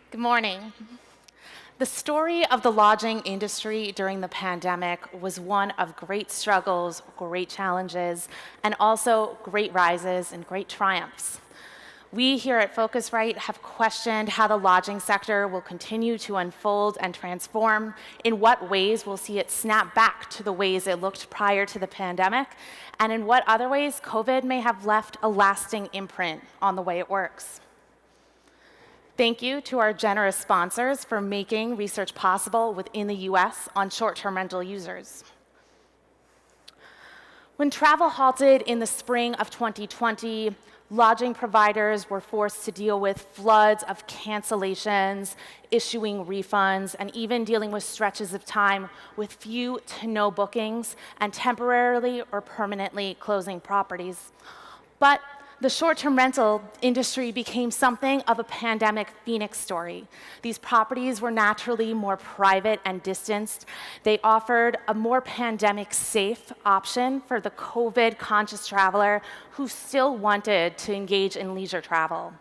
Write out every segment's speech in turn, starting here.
Good morning. The story of the lodging industry during the pandemic was one of great struggles, great challenges, and also great rises and great triumphs. We here at Phocuswright have questioned how the lodging sector will continue to unfold and transform, in what ways we'll see it snap back to the ways it looked prior to the pandemic, and in what other ways COVID may have left a lasting imprint on the way it works. Thank you to our generous sponsors for making research possible within the US on short-term rental users. When travel halted in the spring of 2020, lodging providers were forced to deal with floods of cancellations, issuing refunds, and even dealing with stretches of time with few to no bookings and temporarily or permanently closing properties. But the short-term rental industry became something of a pandemic phoenix story. These properties were naturally more private and distanced. They offered a more pandemic-safe option for the COVID-conscious traveler who still wanted to engage in leisure travel.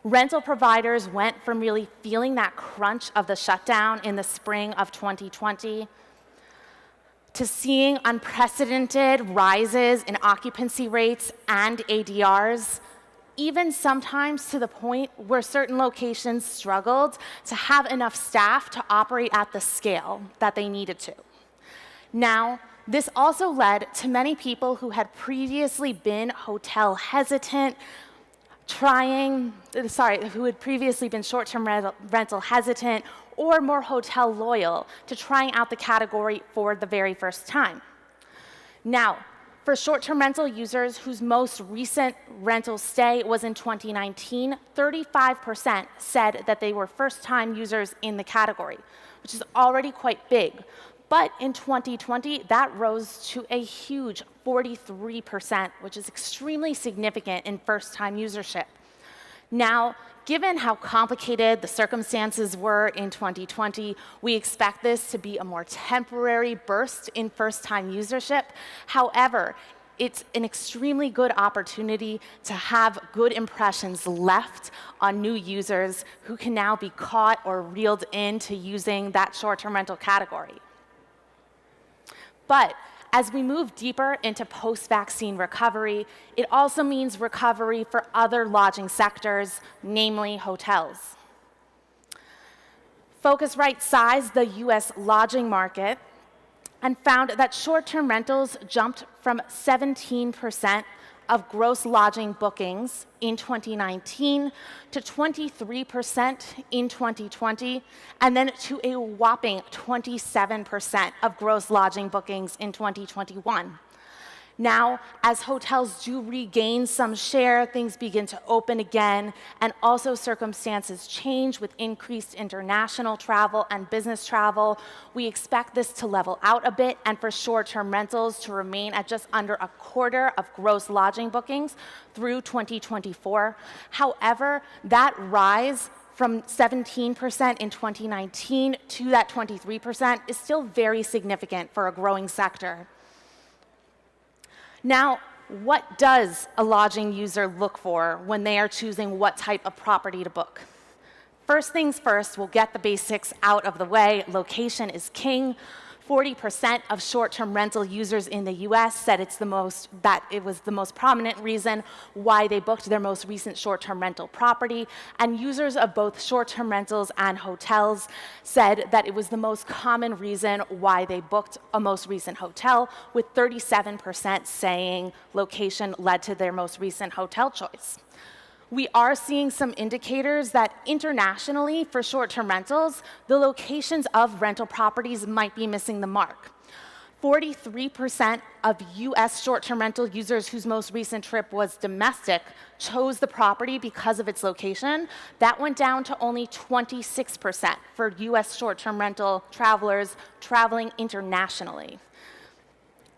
Rental providers went from really feeling that crunch of the shutdown in the spring of 2020 to seeing unprecedented rises in occupancy rates and ADRs, even sometimes to the point where certain locations struggled to have enough staff to operate at the scale that they needed to. Now, this also led to many people who had previously been hotel hesitant, who had previously been short-term rental hesitant or more hotel loyal to trying out the category for the very first time. Now, for short-term rental users whose most recent rental stay was in 2019, 35% said that they were first-time users in the category, which is already quite big. But in 2020, that rose to a huge 43%, which is extremely significant in first-time usership. Now, given how complicated the circumstances were in 2020, we expect this to be a more temporary burst in first-time usership. However, it's an extremely good opportunity to have good impressions left on new users who can now be caught or reeled into using that short-term rental category. But as we move deeper into post-vaccine recovery, it also means recovery for other lodging sectors, namely hotels. Phocuswright sized the US lodging market and found that short-term rentals jumped from 17% of gross lodging bookings in 2019 to 23% in 2020, and then to a whopping 27% of gross lodging bookings in 2021. Now, as hotels do regain some share, things begin to open again, and also circumstances change with increased international travel and business travel. We expect this to level out a bit and for short-term rentals to remain at just under a quarter of gross lodging bookings through 2024. However, that rise from 17% in 2019 to that 23% is still very significant for a growing sector. Now, what does a lodging user look for when they are choosing what type of property to book? First things first, we'll get the basics out of the way. Location is king. 40% of short-term rental users in the US said that it was the most prominent reason why they booked their most recent short-term rental property. And users of both short-term rentals and hotels said that it was the most common reason why they booked a most recent hotel, with 37% saying location led to their most recent hotel choice. We are seeing some indicators that internationally, for short-term rentals, the locations of rental properties might be missing the mark. 43% of US short-term rental users whose most recent trip was domestic chose the property because of its location. That went down to only 26% for US short-term rental travelers traveling internationally.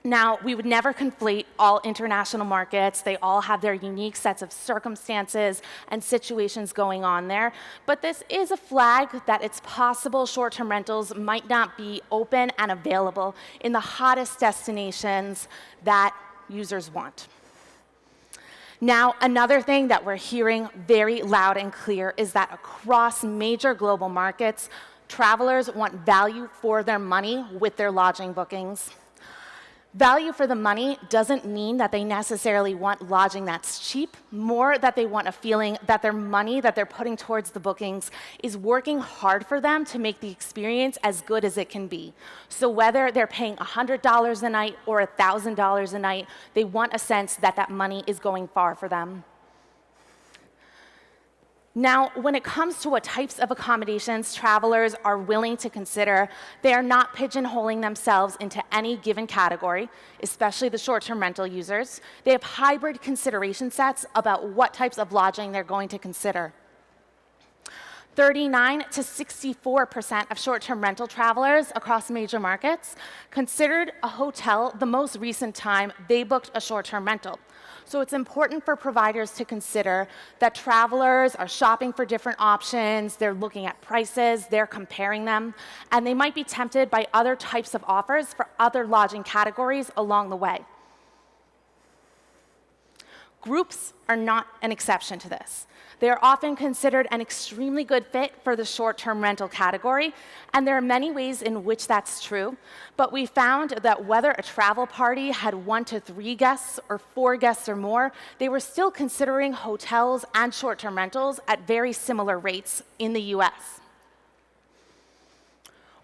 Now, we would never conflate all international markets. They all have their unique sets of circumstances and situations going on there. But this is a flag that it's possible short-term rentals might not be open and available in the hottest destinations that users want. Now, another thing that we're hearing very loud and clear is that across major global markets, travelers want value for their money with their lodging bookings. Value for the money doesn't mean that they necessarily want lodging that's cheap, more that they want a feeling that their money that they're putting towards the bookings is working hard for them to make the experience as good as it can be. So whether they're paying $100 a night or $1,000 a night, they want a sense that that money is going far for them. Now, when it comes to what types of accommodations travelers are willing to consider, they are not pigeonholing themselves into any given category, especially the short-term rental users. They have hybrid consideration sets about what types of lodging they're going to consider. 39 to 64% of short-term rental travelers across major markets considered a hotel the most recent time they booked a short-term rental. So it's important for providers to consider that travelers are shopping for different options, they're looking at prices, they're comparing them, and they might be tempted by other types of offers for other lodging categories along the way. Groups are not an exception to this. They are often considered an extremely good fit for the short-term rental category, and there are many ways in which that's true, but we found that whether a travel party had 1 to 3 guests or 4 guests or more, they were still considering hotels and short-term rentals at very similar rates in the US.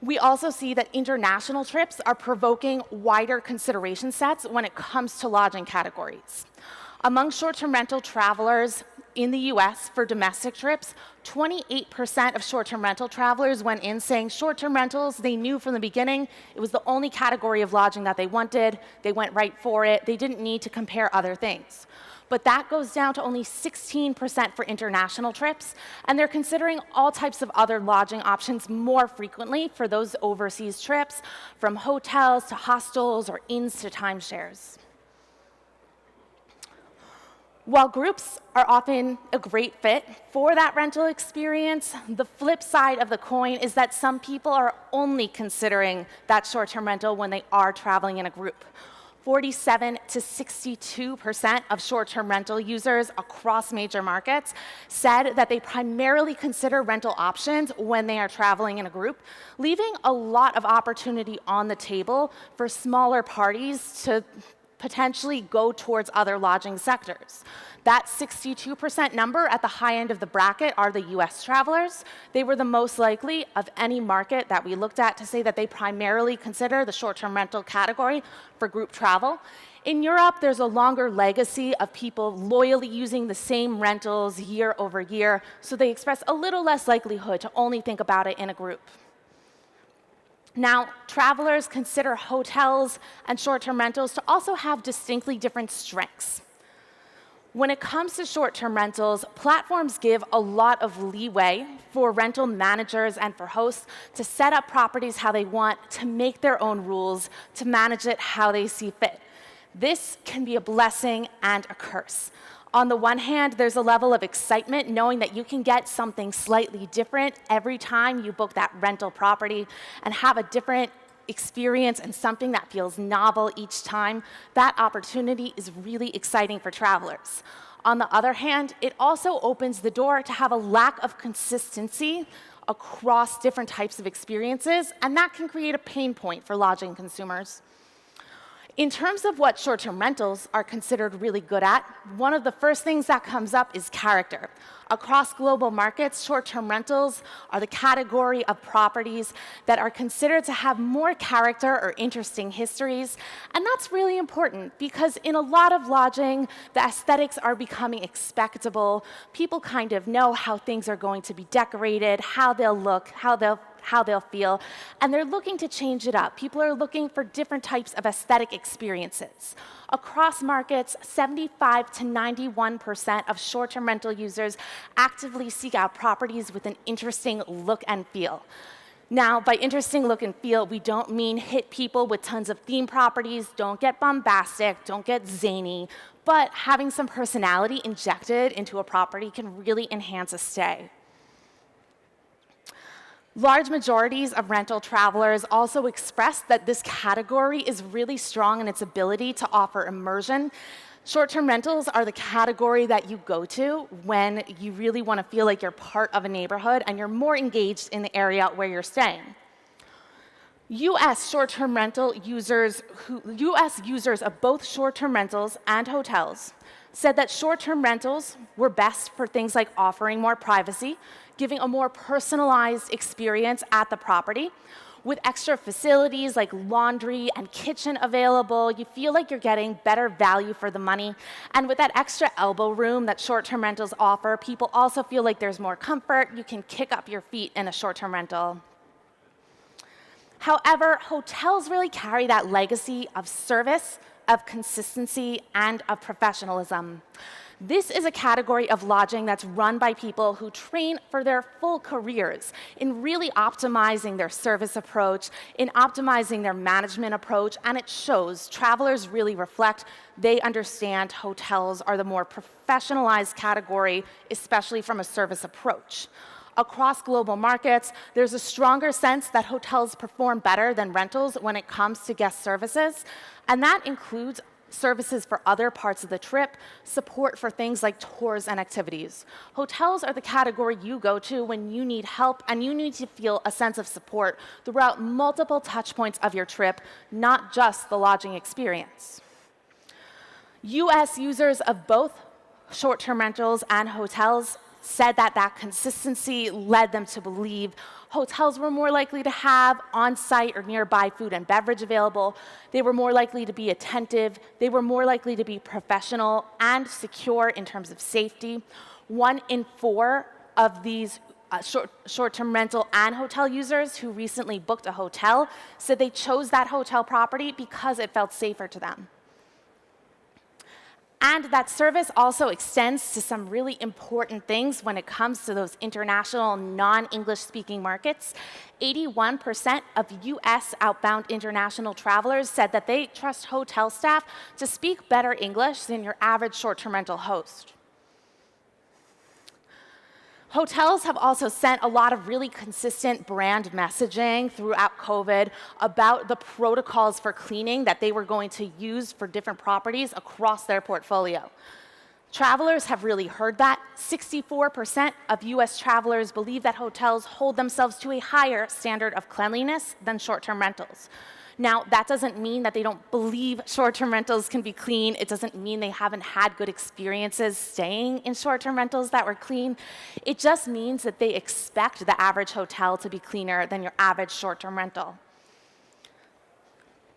We also see that international trips are provoking wider consideration sets when it comes to lodging categories. Among short-term rental travelers in the US for domestic trips, 28% of short-term rental travelers went in saying short-term rentals, they knew from the beginning it was the only category of lodging that they wanted. They went right for it. They didn't need to compare other things. But that goes down to only 16% for international trips, and they're considering all types of other lodging options more frequently for those overseas trips, from hotels to hostels or inns to timeshares. While groups are often a great fit for that rental experience, the flip side of the coin is that some people are only considering that short-term rental when they are traveling in a group. 47 to 62% of short-term rental users across major markets said that they primarily consider rental options when they are traveling in a group, leaving a lot of opportunity on the table for smaller parties to potentially go towards other lodging sectors. That 62% number at the high end of the bracket are the US travelers. They were the most likely of any market that we looked at to say that they primarily consider the short-term rental category for group travel. In Europe, there's a longer legacy of people loyally using the same rentals year over year, so they express a little less likelihood to only think about it in a group. Now, travelers consider hotels and short-term rentals to also have distinctly different strengths. When it comes to short-term rentals, platforms give a lot of leeway for rental managers and for hosts to set up properties how they want, to make their own rules, to manage it how they see fit. This can be a blessing and a curse. On the one hand, there's a level of excitement knowing that you can get something slightly different every time you book that rental property and have a different experience and something that feels novel each time. That opportunity is really exciting for travelers. On the other hand, it also opens the door to have a lack of consistency across different types of experiences, and that can create a pain point for lodging consumers. In terms of what short-term rentals are considered really good at, one of the first things that comes up is character. Across global markets, short-term rentals are the category of properties that are considered to have more character or interesting histories, and that's really important because in a lot of lodging, the aesthetics are becoming expectable. People kind of know how things are going to be decorated, how they'll look, how they'll feel, and they're looking to change it up. People are looking for different types of aesthetic experiences. Across markets, 75 to 91% of short-term rental users actively seek out properties with an interesting look and feel. Now, by interesting look and feel, we don't mean hit people with tons of theme properties, don't get bombastic, don't get zany, but having some personality injected into a property can really enhance a stay. Large majorities of rental travelers also express that this category is really strong in its ability to offer immersion. Short-term rentals are the category that you go to when you really want to feel like you're part of a neighborhood and you're more engaged in the area where you're staying. US users of both short-term rentals and hotels said that short-term rentals were best for things like offering more privacy, giving a more personalized experience at the property. With extra facilities like laundry and kitchen available, you feel like you're getting better value for the money. And with that extra elbow room that short-term rentals offer, people also feel like there's more comfort. You can kick up your feet in a short-term rental. However, hotels really carry that legacy of service, of consistency, and of professionalism. This is a category of lodging that's run by people who train for their full careers in really optimizing their service approach, in optimizing their management approach, and it shows. Travelers really reflect. They understand hotels are the more professionalized category, especially from a service approach. Across global markets, there's a stronger sense that hotels perform better than rentals when it comes to guest services, and that includes services for other parts of the trip, support for things like tours and activities. Hotels are the category you go to when you need help and you need to feel a sense of support throughout multiple touch points of your trip, not just the lodging experience. US users of both short-term rentals and hotels said that that consistency led them to believe hotels were more likely to have on-site or nearby food and beverage available. They were more likely to be attentive. They were more likely to be professional and secure in terms of safety. 1 in 4 of these short-term rental and hotel users who recently booked a hotel said they chose that hotel property because it felt safer to them. And that service also extends to some really important things when it comes to those international non-English speaking markets. 81% of US outbound international travelers said that they trust hotel staff to speak better English than your average short-term rental host. Hotels have also sent a lot of really consistent brand messaging throughout COVID about the protocols for cleaning that they were going to use for different properties across their portfolio. Travelers have really heard that. 64% of US travelers believe that hotels hold themselves to a higher standard of cleanliness than short-term rentals. Now, that doesn't mean that they don't believe short-term rentals can be clean. It doesn't mean they haven't had good experiences staying in short-term rentals that were clean. It just means that they expect the average hotel to be cleaner than your average short-term rental.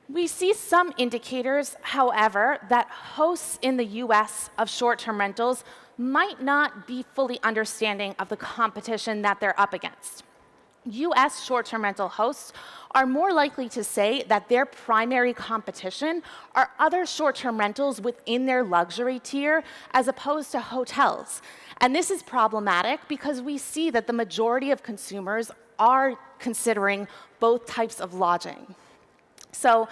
We see some indicators, however, that hosts in the US of short-term rentals might not be fully understanding of the competition that they're up against. US short-term rental hosts are more likely to say that their primary competition are other short-term rentals within their luxury tier as opposed to hotels. And this is problematic because we see that the majority of consumers are considering both types of lodging. So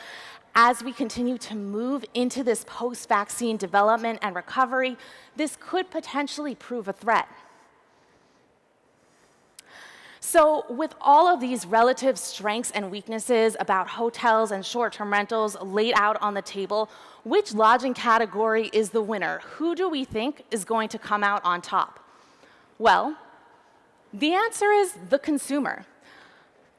as we continue to move into this post-vaccine development and recovery, this could potentially prove a threat. So with all of these relative strengths and weaknesses about hotels and short-term rentals laid out on the table, which lodging category is the winner? Who do we think is going to come out on top? Well, the answer is the consumer.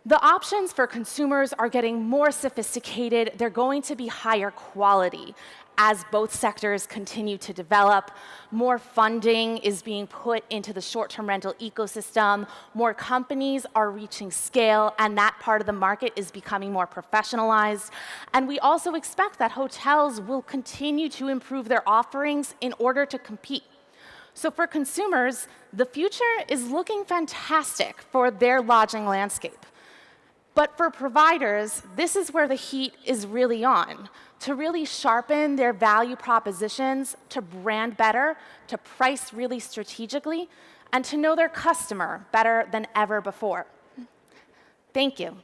The options for consumers are getting more sophisticated. They're going to be higher quality as both sectors continue to develop. More funding is being put into the short-term rental ecosystem. More companies are reaching scale, and that part of the market is becoming more professionalized. And we also expect that hotels will continue to improve their offerings in order to compete. So for consumers, the future is looking fantastic for their lodging landscape. But for providers, this is where the heat is really on, to really sharpen their value propositions, to brand better, to price really strategically, and to know their customer better than ever before. Thank you.